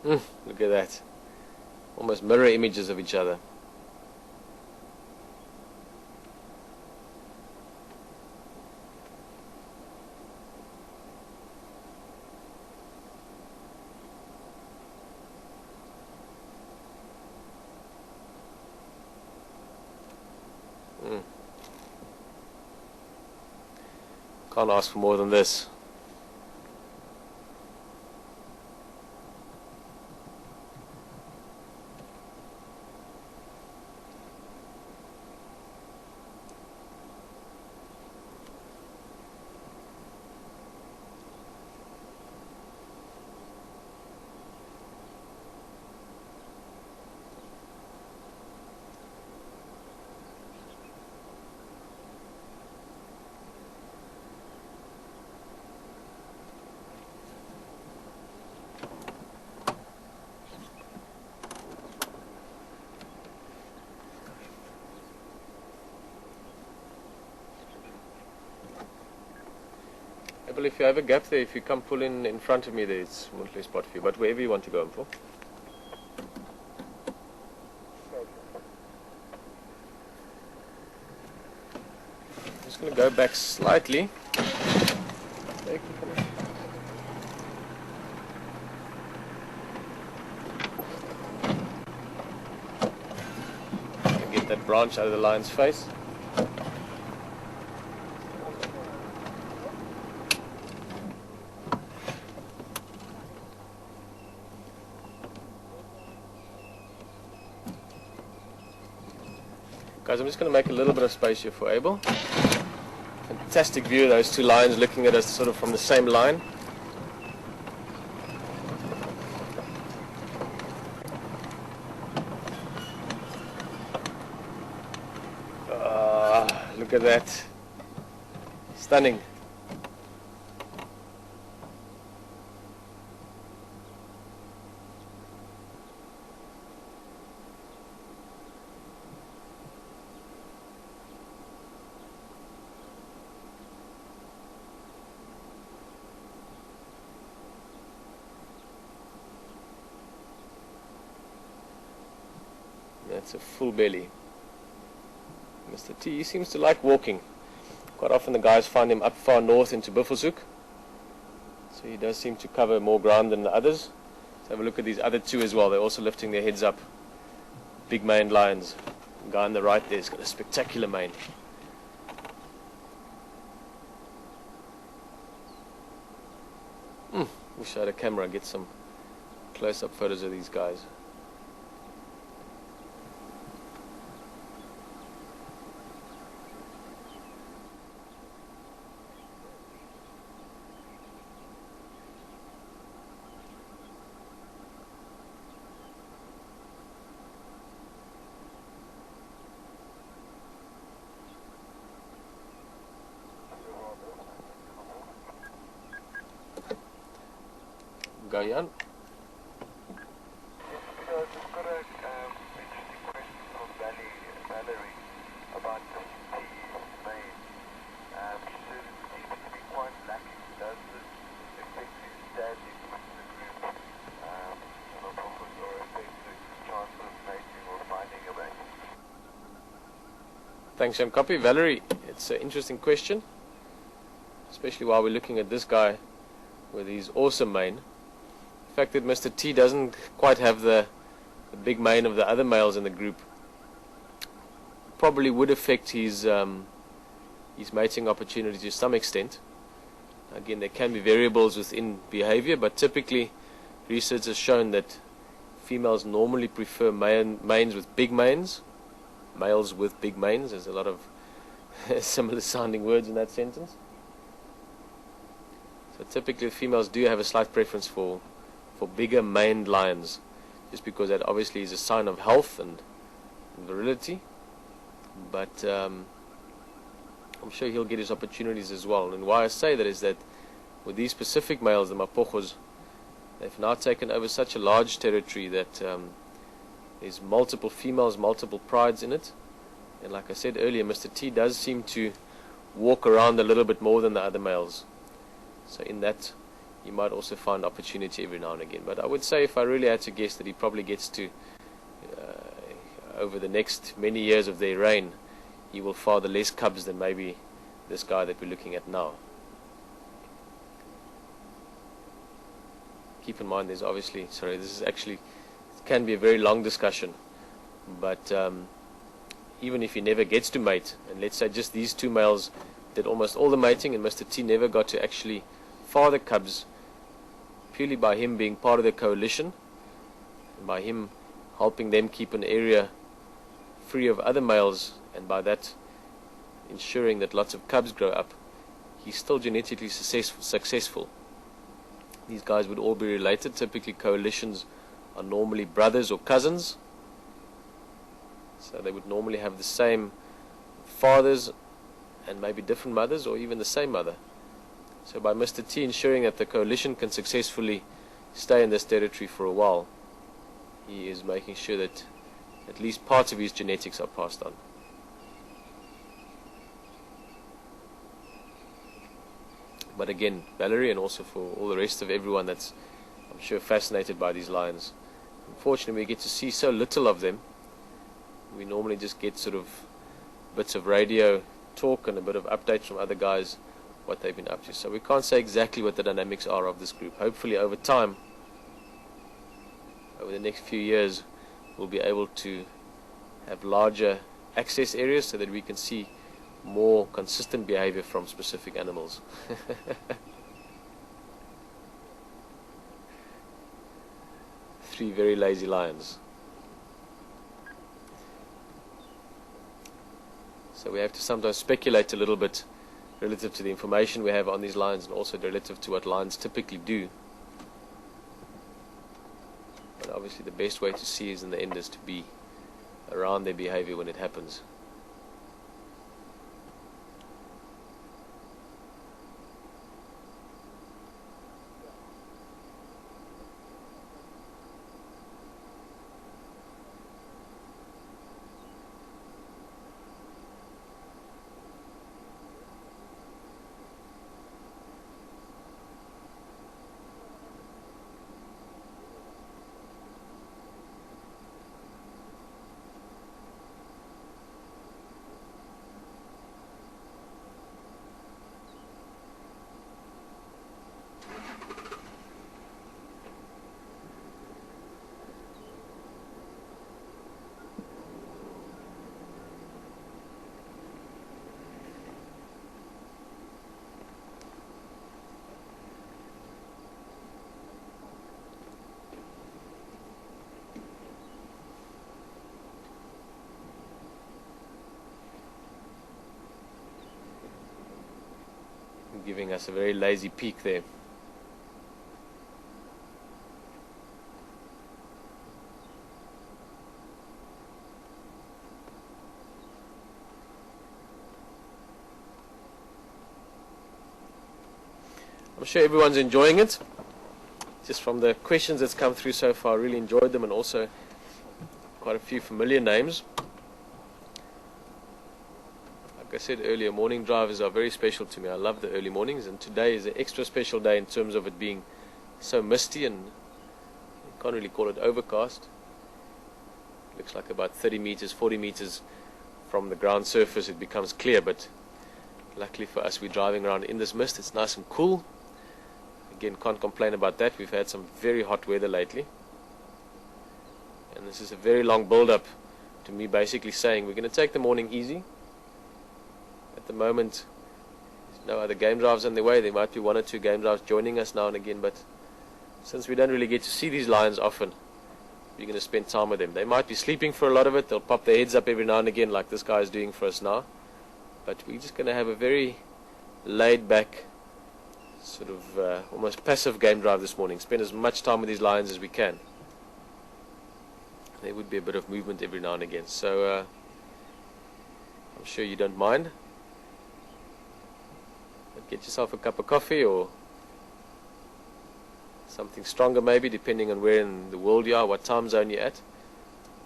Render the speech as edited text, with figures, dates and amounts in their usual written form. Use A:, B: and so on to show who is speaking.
A: Look at that. Almost mirror images of each other. Can't ask for more than this. Well, if you have a gap there, if you come pull in front of me there, it's a lovely spot for you, but wherever you want to go in for. I'm just going to go back slightly. Get that branch out of the lion's face. Guys, I'm just going to make a little bit of space here for Abel. Fantastic view of those two lions looking at us sort of from the same line. Look at that. Stunning. That's a full belly. Mr. T seems to like walking. Quite often the guys find him up far north into Buffelshoek. So he does seem to cover more ground than the others. Let's have a look at these other two as well. They're also lifting their heads up. Big maned lions. The guy on the right there has got a spectacular mane. Wish I had a camera, get some close-up photos of these guys. Jan.
B: Just got a interesting question from Valerie about the mane. She says it seems to be quite lacking. Does this affect his standing within the group? Or affect his chance of mating or finding a mate?
A: Thanks, Jan Copy. Valerie, it's an interesting question, especially while we're looking at this guy with his awesome mane. The fact that Mr. T doesn't quite have the big mane of the other males in the group probably would affect his mating opportunity to some extent. Again, there can be variables within behavior, but typically research has shown that females normally prefer manes with big manes, males with big manes. There's a lot of similar sounding words in that sentence. So typically females do have a slight preference for bigger maned lions, just because that obviously is a sign of health and virility. But I'm sure he'll get his opportunities as well. And why I say that is that with these specific males, the Mapogos, they've now taken over such a large territory that there's multiple females, multiple prides in it. And like I said earlier, Mr. T does seem to walk around a little bit more than the other males. So in that you might also find opportunity every now and again. But I would say, if I really had to guess, that he probably gets to, over the next many years of their reign, he will father less cubs than maybe this guy that we're looking at now. Keep in mind, there's obviously, sorry, this is actually, it can be a very long discussion, but even if he never gets to mate, and let's say just these two males did almost all the mating, and Mr. T never got to actually father cubs, purely by him being part of the coalition, and by him helping them keep an area free of other males, and by that ensuring that lots of cubs grow up, he's still genetically successful. These guys would all be related. Typically coalitions are normally brothers or cousins, so they would normally have the same fathers and maybe different mothers, or even the same mother. So by Mr. T ensuring that the coalition can successfully stay in this territory for a while, he is making sure that at least parts of his genetics are passed on. But again, Valerie, and also for all the rest of everyone that's, I'm sure, fascinated by these lions, unfortunately we get to see so little of them. We normally just get sort of bits of radio talk and a bit of updates from other guys, what they've been up to. So we can't say exactly what the dynamics are of this group. Hopefully over time, over the next few years, we'll be able to have larger access areas so that we can see more consistent behavior from specific animals. 3 very lazy lions. So we have to sometimes speculate a little bit relative to the information we have on these lions, and also relative to what lions typically do. But obviously the best way to see is in the end is to be around their behavior when it happens. Giving us a very lazy peek there. I'm sure everyone's enjoying it. Just from the questions that's come through so far, I really enjoyed them, and also quite a few familiar names. Like I said earlier, morning drivers are very special to me. I love the early mornings, and today is an extra special day in terms of it being so misty, and you can't really call it overcast. Looks like about 30 meters, 40 meters from the ground surface it becomes clear, but luckily for us we're driving around in this mist. It's nice and cool. Again, can't complain about that. We've had some very hot weather lately, and this is a very long build-up to me basically saying we're going to take the morning easy. At the moment, there's no other game drives on the way. There might be 1 or 2 game drives joining us now and again, but since we don't really get to see these lions often, we're going to spend time with them. They might be sleeping for a lot of it. They'll pop their heads up every now and again like this guy is doing for us now, but we're just going to have a very laid-back, sort of almost passive game drive this morning. Spend as much time with these lions as we can. There would be a bit of movement every now and again, so I'm sure you don't mind. But get yourself a cup of coffee or something stronger maybe, depending on where in the world you are, what time zone you're at.